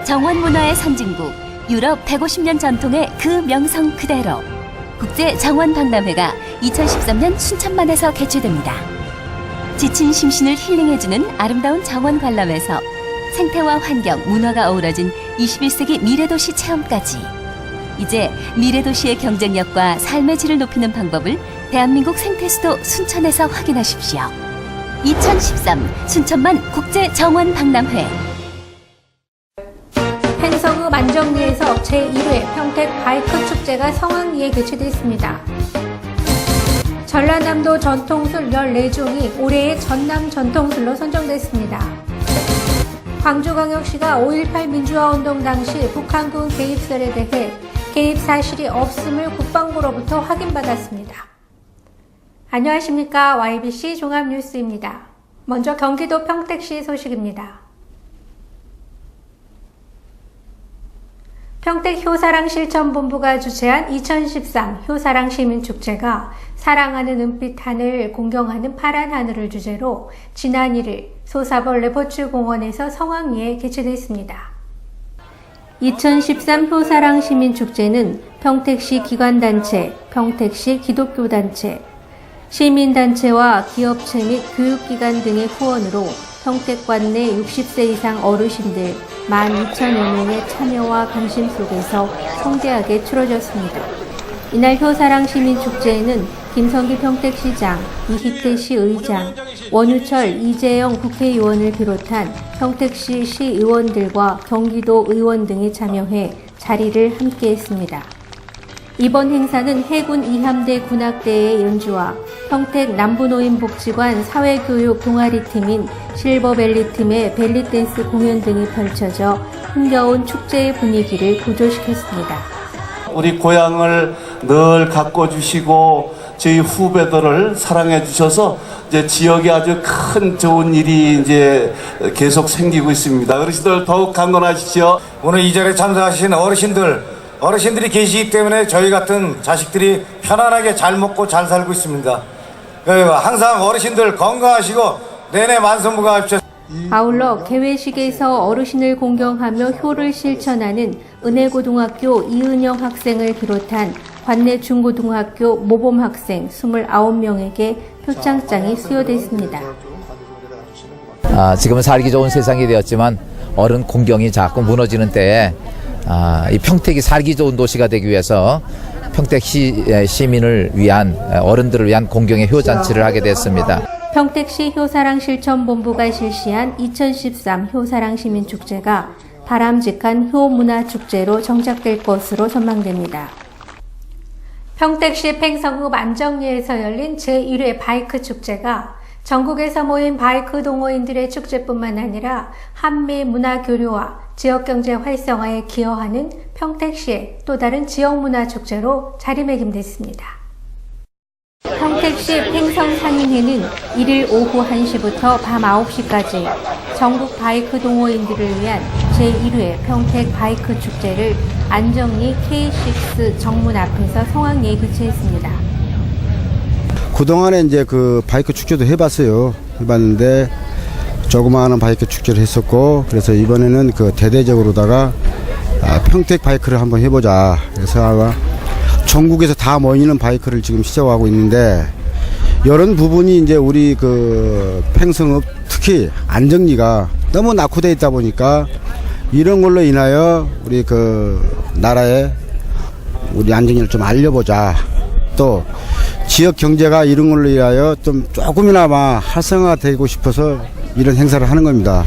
정원문화의 선진국, 유럽 150년 전통의 그 명성 그대로 국제정원박람회가 2013년 춘천만에서 개최됩니다. 지친 심신을 힐링해주는 아름다운 정원 관람에서 생태와 환경, 문화가 어우러진 21세기 미래도시 체험까지 이제 미래도시의 경쟁력과 삶의 질을 높이는 방법을 대한민국 생태수도 순천에서 확인하십시오. 2013 순천만 국제정원박람회. 횡성읍 안정리에서 제1회 평택 바이크 축제가 성황리에 개최됐습니다. 전라남도 전통술 14종이 올해의 전남 전통술로 선정됐습니다. 광주광역시가 5.18 민주화운동 당시 북한군 개입설에 대해 개입 사실이 없음을 국방부로부터 확인받았습니다. 안녕하십니까. YBC 종합뉴스입니다. 먼저 경기도 평택시 소식입니다. 평택 효사랑실천본부가 주최한 2013 효사랑 시민축제가 사랑하는 은빛 하늘, 공경하는 파란 하늘을 주제로 지난 1일 소사벌레 보출공원에서 성황리에 개최됐습니다. 2013 효사랑 시민축제는 평택시 기관단체, 평택시 기독교단체, 시민단체와 기업체 및 교육기관 등의 후원으로 평택관 내 60세 이상 어르신들 12,000여 명의 참여와 관심 속에서 성대하게 치러졌습니다. 이날 효사랑 시민축제에는 김성기 평택시장, 이희태 시의장, 원유철 이재영 국회의원을 비롯한 평택시 시의원들과 경기도 의원 등이 참여해 자리를 함께했습니다. 이번 행사는 해군 이함대 군악대의 연주와 평택 남부노인복지관 사회교육 동아리팀인 실버벨리팀의 벨리댄스 공연 등이 펼쳐져 흥겨운 축제의 분위기를 고조시켰습니다. 우리 고향을 늘 가꿔주시고 저희 후배들을 사랑해 주셔서 이제 지역에 아주 큰 좋은 일이 이제 계속 생기고 있습니다. 어르신들 더욱 강건하십시오. 오늘 이 자리에 참석하신 어르신들이 계시기 때문에 저희 같은 자식들이 편안하게 잘 먹고 잘 살고 있습니다. 항상 어르신들 건강하시고 내내 만성무강하십시오. 아울러 개회식에서 어르신을 공경하며 효를 실천하는 은혜고등학교 이은영 학생을 비롯한 관내 중고등학교 모범 학생 29명에게 표창장이 수여됐습니다. 지금은 살기 좋은 세상이 되었지만 어른 공경이 자꾸 무너지는 때에 이 평택이 살기 좋은 도시가 되기 위해서 평택 시민을 위한 어른들을 위한 공경의 효잔치를 하게 됐습니다. 평택시 효사랑 실천본부가 실시한 2013 효사랑 시민축제가 바람직한 효문화축제로 정착될 것으로 전망됩니다. 평택시 횡성읍 안정리에서 열린 제1회 바이크 축제가 전국에서 모인 바이크 동호인들의 축제뿐만 아니라 한미 문화 교류와 지역경제 활성화에 기여하는 평택시의 또 다른 지역문화축제로 자리매김됐습니다. 평택시 횡성상인회는 1일 오후 1시부터 밤 9시까지 전국 바이크 동호인들을 위한 제1회 평택 바이크 축제를 안정리 K6 정문 앞에서 성황리에 개최했습니다. 그동안에 이제 그 바이크 축제도 해봤는데 조그마한 바이크 축제를 했었고, 그래서 이번에는 그 대대적으로다가 평택 바이크를 한번 해보자. 그래서 아마 전국에서 다 모이는 바이크를 지금 시작하고 있는데, 이런 부분이 이제 우리 그 횡성읍 특히 안정리가 너무 낙후되어 있다 보니까 이런 걸로 인하여 우리 그 나라에 우리 안정리를 좀 알려보자. 또 지역 경제가 이런 걸로 인하여 좀 조금이나마 활성화되고 싶어서 이런 행사를 하는 겁니다.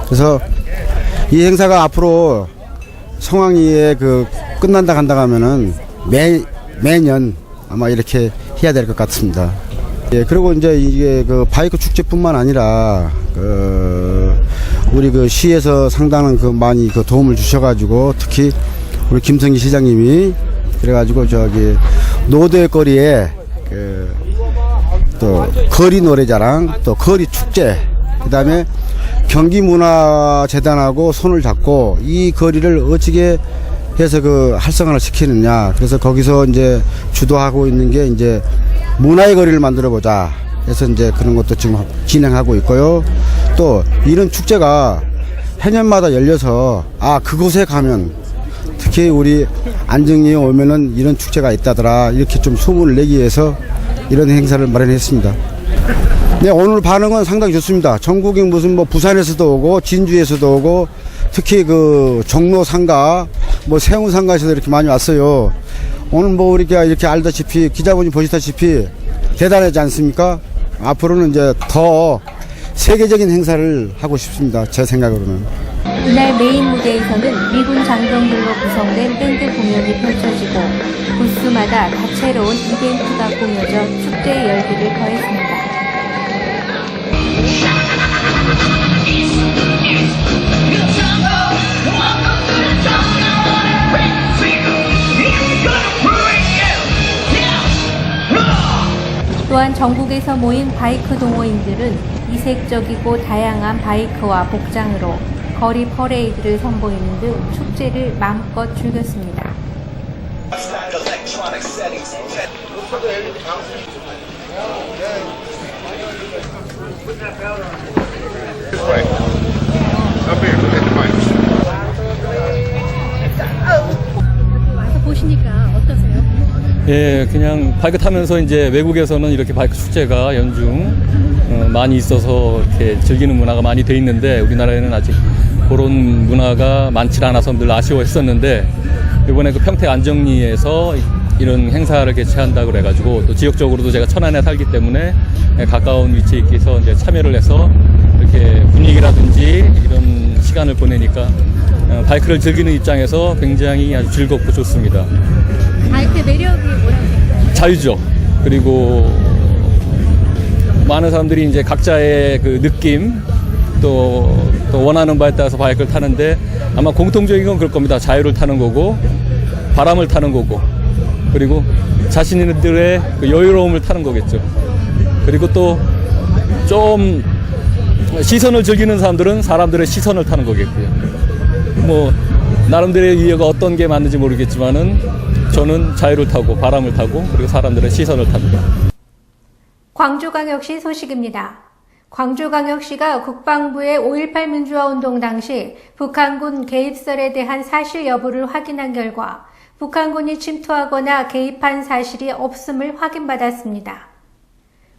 그래서 이 행사가 앞으로 성황리에 그 끝난다 간다 하면은 매년 아마 이렇게 해야 될 것 같습니다. 예, 그리고 이제 이게 그 바이크 축제뿐만 아니라 우리 그 시에서 상당한 그 많이 그 도움을 주셔가지고 특히 우리 김성기 시장님이 그래가지고 저기 노대 거리에 또 거리 노래자랑 또 거리 축제 그다음에 경기문화재단하고 손을 잡고 이 거리를 어찌게 해서 그 활성화를 시키느냐. 그래서 거기서 이제 주도하고 있는 게 이제 문화의 거리를 만들어 보자. 해서 이제 그런 것도 지금 진행하고 있고요. 또 이런 축제가 해년마다 열려서 그곳에 가면 특히 우리 안정리에 오면은 이런 축제가 있다더라. 이렇게 좀 소문을 내기 위해서 이런 행사를 마련했습니다. 네, 오늘 반응은 상당히 좋습니다. 전국에 무슨 뭐 부산에서도 오고 진주에서도 오고 특히 그 종로 상가 뭐 세운 상가에서도 이렇게 많이 왔어요. 오늘 뭐 우리가 이렇게 알다시피 기자분이 보시다시피 대단하지 않습니까? 앞으로는 이제 더 세계적인 행사를 하고 싶습니다. 제 생각으로는. 이날 메인 무대에서는 미군 장병들로 구성된 밴드 공연이 펼쳐지고 부스마다 다채로운 이벤트가 꾸며져 축제의 열기를 더했습니다. 또한 전국에서 모인 바이크 동호인들은 이색적이고 다양한 바이크와 복장으로 거리 퍼레이드를 선보이는 등 축제를 마음껏 즐겼습니다. 와서 보시니까 어떠세요? 예, 그냥 바이크 타면서 이제 외국에서는 이렇게 바이크 축제가 연중 많이 있어서 이렇게 즐기는 문화가 많이 돼 있는데 우리나라에는 아직 그런 문화가 많지 않아서 늘 아쉬워했었는데 이번에 그 평택 안정리에서 이런 행사를 개최한다고 그래가지고 또 지역적으로도 제가 천안에 살기 때문에 가까운 위치에 있어서 이제 참여를 해서 이렇게 분위기라든지 이런 시간을 보내니까 바이크를 즐기는 입장에서 굉장히 아주 즐겁고 좋습니다. 바이크 매력이 뭐라고 생각하세요? 자유죠. 그리고 많은 사람들이 이제 각자의 그 느낌 또 원하는 바에 따라서 바이크를 타는데 아마 공통적인 건 그럴 겁니다. 자유를 타는 거고 바람을 타는 거고 그리고 자신들의 그 여유로움을 타는 거겠죠. 그리고 또 좀 시선을 즐기는 사람들은 사람들의 시선을 타는 거겠고요. 뭐 나름대로의 이해가 어떤 게 맞는지 모르겠지만은 저는 자유를 타고 바람을 타고 그리고 사람들의 시선을 탑니다. 광주광역시 소식입니다. 광주광역시가 국방부의 5.18 민주화운동 당시 북한군 개입설에 대한 사실 여부를 확인한 결과 북한군이 침투하거나 개입한 사실이 없음을 확인받았습니다.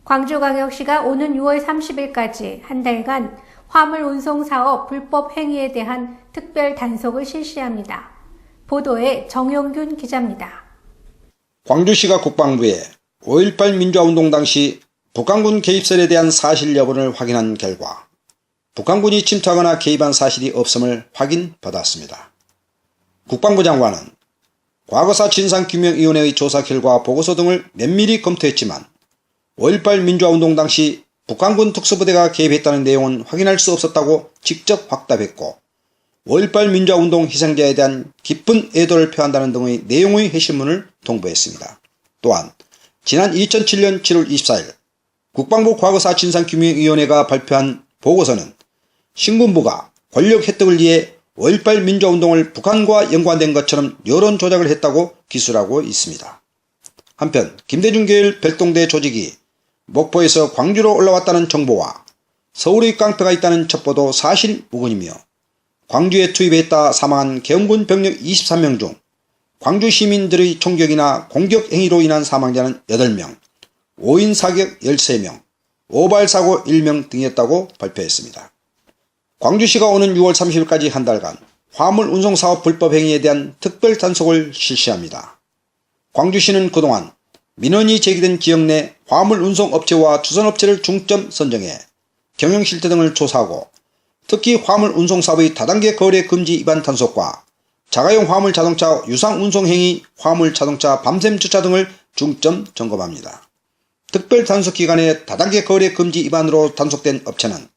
광주광역시가 오는 6월 30일까지 한 달간 화물 운송 사업 불법 행위에 대한 특별 단속을 실시합니다. 보도에 정용균 기자입니다. 광주시가 국방부에 5.18 민주화운동 당시 북한군 개입설에 대한 사실 여부를 확인한 결과 북한군이 침투하거나 개입한 사실이 없음을 확인받았습니다. 국방부 장관은 과거사 진상규명위원회의 조사 결과 보고서 등을 면밀히 검토했지만 5.18 민주화운동 당시 북한군 특수부대가 개입했다는 내용은 확인할 수 없었다고 직접 확답했고 5.18 민주화운동 희생자에 대한 깊은 애도를 표한다는 등의 내용의 해신문을 통보했습니다. 또한 지난 2007년 7월 24일 국방부 과거사 진상규명위원회가 발표한 보고서는 신군부가 권력 획득을 위해 5.18 민주화운동을 북한과 연관된 것처럼 여론 조작을 했다고 기술하고 있습니다. 한편 김대중 계열 별동대 조직이 목포에서 광주로 올라왔다는 정보와 서울의 깡패가 있다는 첩보도 사실 무근이며 광주에 투입했다 사망한 계엄군 병력 23명 중 광주 시민들의 총격이나 공격 행위로 인한 사망자는 8명, 5인 사격 13명, 오발사고 1명 등이었다고 발표했습니다. 광주시가 오는 6월 30일까지 한 달간 화물 운송사업 불법 행위에 대한 특별 단속을 실시합니다. 광주시는 그동안 민원이 제기된 지역 내 화물 운송업체와 주선업체를 중점 선정해 경영 실태 등을 조사하고 특히 화물 운송사업의 다단계 거래 금지 위반 단속과 자가용 화물 자동차 유상 운송 행위, 화물 자동차 밤샘 주차 등을 중점 점검합니다. 특별 단속 기간에 다단계 거래 금지 위반으로 단속된 업체는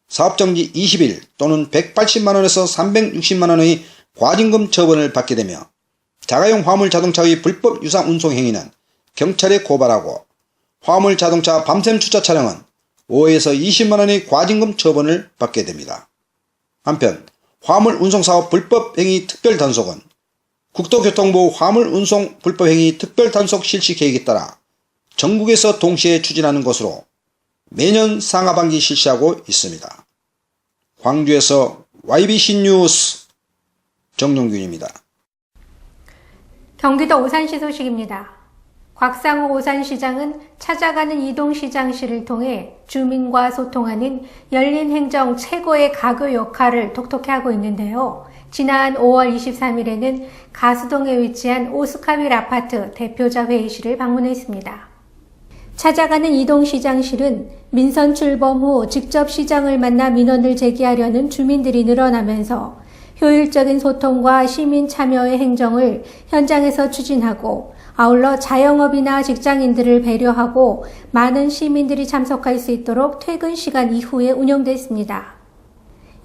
사업정지 20일 또는 180만원에서 360만원의 과징금 처분을 받게 되며 자가용 화물 자동차의 불법 유상 운송 행위는 경찰에 고발하고 화물 자동차 밤샘 주차 차량은 5에서 20만원의 과징금 처분을 받게 됩니다. 한편 화물 운송사업 불법 행위 특별 단속은 국토교통부 화물운송 불법행위 특별단속 실시 계획에 따라 전국에서 동시에 추진하는 것으로 매년 상하반기 실시하고 있습니다. 광주에서 YBC 뉴스 정용균입니다. 경기도 오산시 소식입니다. 곽상호 오산시장은 찾아가는 이동시장실을 통해 주민과 소통하는 열린 행정 최고의 가교 역할을 독특히 하고 있는데요. 지난 5월 23일에는 가수동에 위치한 오스카빌 아파트 대표자 회의실을 방문했습니다. 찾아가는 이동시장실은 민선 출범 후 직접 시장을 만나 민원을 제기하려는 주민들이 늘어나면서 효율적인 소통과 시민 참여의 행정을 현장에서 추진하고 아울러 자영업이나 직장인들을 배려하고 많은 시민들이 참석할 수 있도록 퇴근 시간 이후에 운영됐습니다.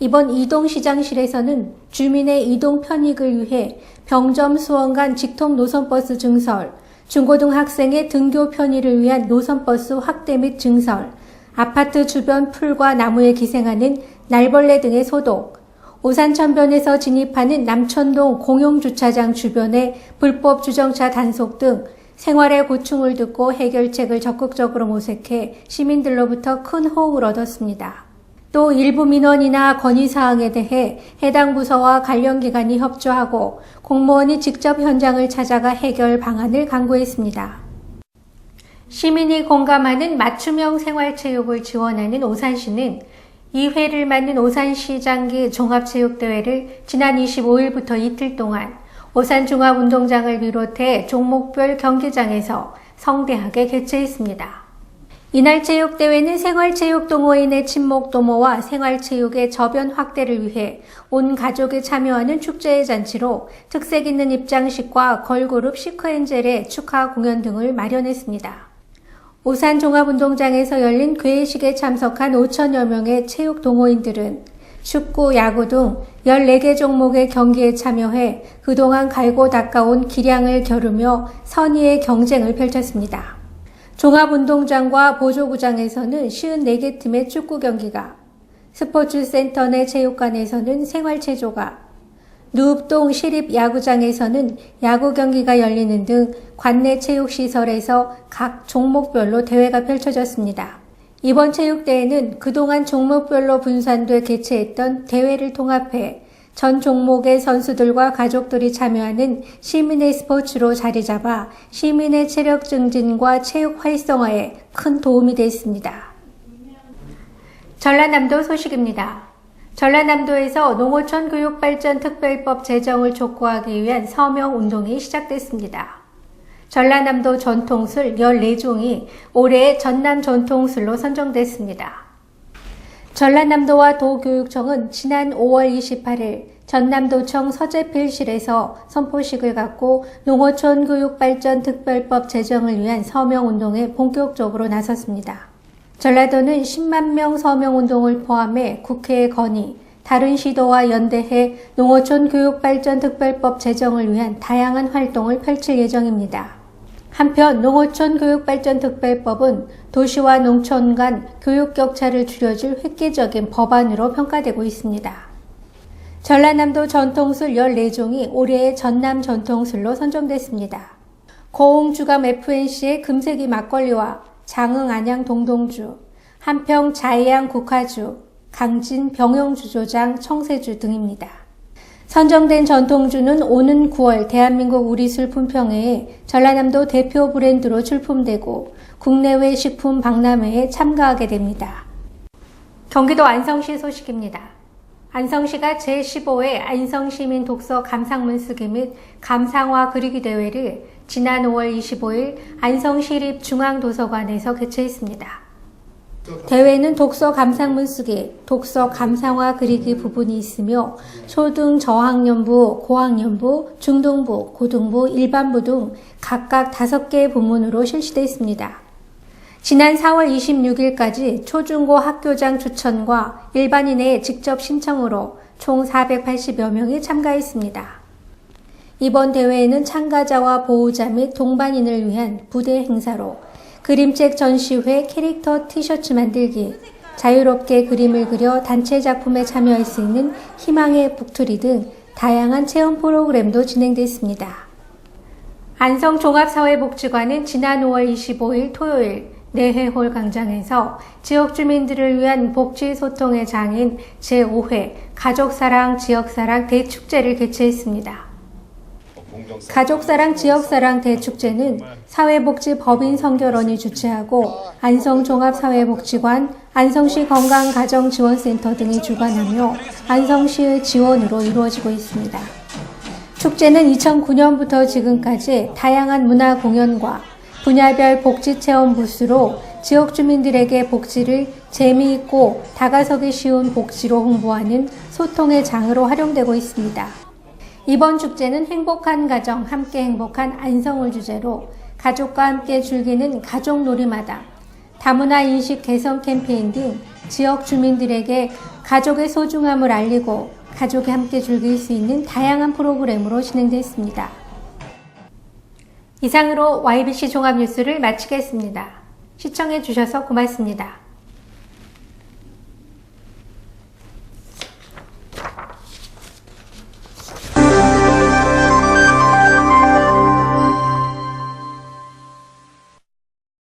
이번 이동시장실에서는 주민의 이동 편익을 위해 병점 수원 간 직통 노선버스 증설, 중고등학생의 등교 편의를 위한 노선버스 확대 및 증설, 아파트 주변 풀과 나무에 기생하는 날벌레 등의 소독, 오산천변에서 진입하는 남천동 공용주차장 주변의 불법 주정차 단속 등 생활의 고충을 듣고 해결책을 적극적으로 모색해 시민들로부터 큰 호응을 얻었습니다. 또 일부 민원이나 건의사항에 대해 해당 부서와 관련 기관이 협조하고 공무원이 직접 현장을 찾아가 해결 방안을 강구했습니다. 시민이 공감하는 맞춤형 생활체육을 지원하는 오산시는 2회를 맞는 오산시 장기 종합체육대회를 지난 25일부터 이틀 동안 오산종합운동장을 비롯해 종목별 경기장에서 성대하게 개최했습니다. 이날 체육대회는 생활체육동호인의 친목도모와 생활체육의 저변 확대를 위해 온 가족이 참여하는 축제의 잔치로 특색 있는 입장식과 걸그룹 시크엔젤의 축하 공연 등을 마련했습니다. 오산종합운동장에서 열린 개회식에 참석한 5천여 명의 체육동호인들은 축구, 야구 등 14개 종목의 경기에 참여해 그동안 갈고 닦아온 기량을 겨루며 선의의 경쟁을 펼쳤습니다. 종합운동장과 보조구장에서는 54개 팀의 축구 경기가, 스포츠센터 내 체육관에서는 생활체조가, 누읍동 시립야구장에서는 야구 경기가 열리는 등 관내 체육시설에서 각 종목별로 대회가 펼쳐졌습니다. 이번 체육대회는 그동안 종목별로 분산돼 개최했던 대회를 통합해 전 종목의 선수들과 가족들이 참여하는 시민의 스포츠로 자리 잡아 시민의 체력 증진과 체육 활성화에 큰 도움이 됐습니다. 전라남도 소식입니다. 전라남도에서 농어촌 교육발전 특별법 제정을 촉구하기 위한 서명운동이 시작됐습니다. 전라남도 전통술 14종이 올해의 전남 전통술로 선정됐습니다. 전라남도와 도교육청은 지난 5월 28일 전남도청 서재필실에서 선포식을 갖고 농어촌 교육발전 특별법 제정을 위한 서명운동에 본격적으로 나섰습니다. 전라도는 10만 명 서명운동을 포함해 국회의 건의, 다른 시도와 연대해 농어촌 교육발전 특별법 제정을 위한 다양한 활동을 펼칠 예정입니다. 한편 농어촌 교육발전 특별법은 도시와 농촌 간 교육 격차를 줄여줄 획기적인 법안으로 평가되고 있습니다. 전라남도 전통술 14종이 올해의 전남 전통술로 선정됐습니다. 고흥주감 FNC의 금세기 막걸리와 장흥 안양 동동주, 한평 자해양 국화주, 강진 병영주조장 청세주 등입니다. 선정된 전통주는 오는 9월 대한민국 우리술 품평회에 전라남도 대표 브랜드로 출품되고 국내외 식품 박람회에 참가하게 됩니다. 경기도 안성시 소식입니다. 안성시가 제15회 안성시민 독서 감상문 쓰기 및 감상화 그리기 대회를 지난 5월 25일 안성시립중앙도서관에서 개최했습니다. 대회는 독서 감상문 쓰기, 독서 감상화 그리기 부분이 있으며 초등 저학년부, 고학년부, 중등부, 고등부, 일반부 등 각각 5개의 부문으로 실시됐습니다. 지난 4월 26일까지 초중고 학교장 추천과 일반인의 직접 신청으로 총 480여 명이 참가했습니다. 이번 대회에는 참가자와 보호자 및 동반인을 위한 부대 행사로 그림책 전시회 캐릭터 티셔츠 만들기, 자유롭게 그림을 그려 단체 작품에 참여할 수 있는 희망의 북투리 등 다양한 체험 프로그램도 진행됐습니다. 안성종합사회복지관은 지난 5월 25일 토요일 내회홀 광장에서 지역 주민들을 위한 복지 소통의 장인 제5회 가족사랑 지역사랑 대축제를 개최했습니다. 가족사랑 지역사랑 대축제는 사회복지법인 선결원이 주최하고 안성종합사회복지관, 안성시 건강가정지원센터 등이 주관하며 안성시의 지원으로 이루어지고 있습니다. 축제는 2009년부터 지금까지 다양한 문화 공연과 분야별 복지 체험 부스로 지역 주민들에게 복지를 재미있고 다가서기 쉬운 복지로 홍보하는 소통의 장으로 활용되고 있습니다. 이번 축제는 행복한 가정, 함께 행복한 안성을 주제로 가족과 함께 즐기는 가족 놀이마당, 다문화 인식 개선 캠페인 등 지역 주민들에게 가족의 소중함을 알리고 가족이 함께 즐길 수 있는 다양한 프로그램으로 진행됐습니다. 이상으로 YBC 종합뉴스를 마치겠습니다. 시청해 주셔서 고맙습니다.